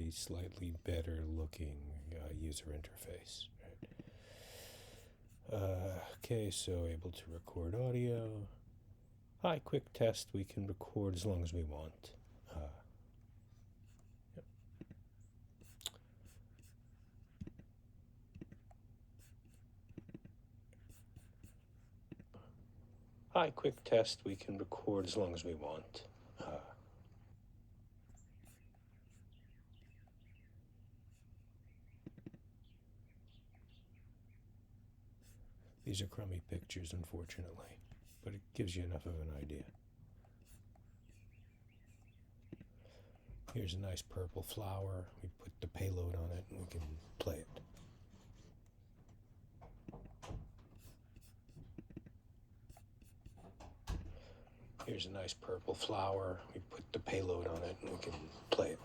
a slightly better looking user interface. Right? Okay, so able to record audio. Hi, quick test. We can record as long as we want. Yep. Hi, quick test. We can record as long as we want. These are crummy pictures, unfortunately, but it gives you enough of an idea. Here's a nice purple flower. We put the payload on it and we can play it. Here's a nice purple flower. We put the payload on it and we can play it.